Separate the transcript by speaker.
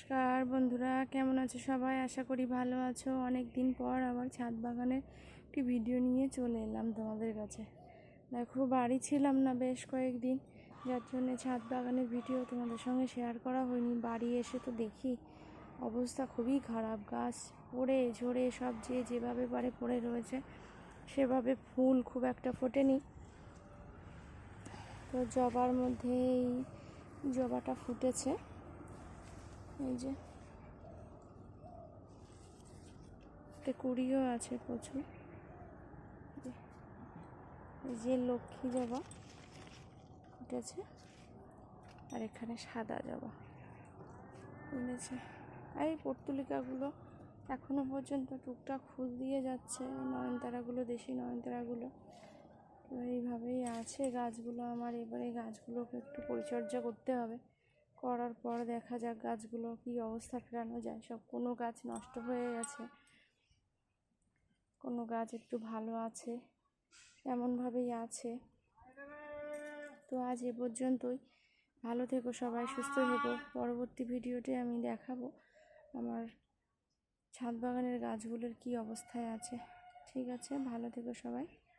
Speaker 1: নমস্কার বন্ধুরা, কেমন আছো সবাই? আশা করি ভালো আছো। অনেক দিন পর আবার ছাদ বাগানের একটি ভিডিও নিয়ে চলে এলাম তোমাদের কাছে। দেখো, বাড়ি ছিলাম না বেশ কয়েকদিন, যার জন্য ছাদ বাগানের ভিডিও তোমাদের সঙ্গে শেয়ার করা হয়নি। বাড়ি এসে তো দেখি অবস্থা খুবই খারাপ, গাছ পড়ে ঝরে সব যেভাবে পারে পড়ে রয়েছে, সেভাবে ফুল খুব একটা ফোটেনি। তো জবার মধ্যে এই জবাটা ফুটেছে, এই যে কুড়িও আছে প্রচুর। এই যে লক্ষ্মী জবা ফুটেছে, আর এখানে সাদা জবা ফুটেছে। আর এই পর্তুলিকাগুলো এখনো পর্যন্ত টুকটাক ফুল দিয়ে যাচ্ছে, নয়নতারাগুলো, দেশি নয়নতারাগুলো। তো এইভাবেই আছে গাছগুলো আমার। এবারে গাছগুলোকে একটু পরিচর্যা করতে হবে, করার পর দেখা যাক গাছগুলো কী অবস্থা ফেরানো যায়। সব কোনো গাছ নষ্ট হয়ে গেছে, কোনো গাছ একটু ভালো আছে, এমনভাবেই আছে। তো আজ এ পর্যন্তই। ভালো থেকো সবাই, সুস্থ থেকো। পরবর্তী ভিডিওতে আমি দেখাবো আমার ছাদ বাগানের গাছগুলোর কী অবস্থায় আছে। ঠিক আছে, ভালো থেকো সবাই।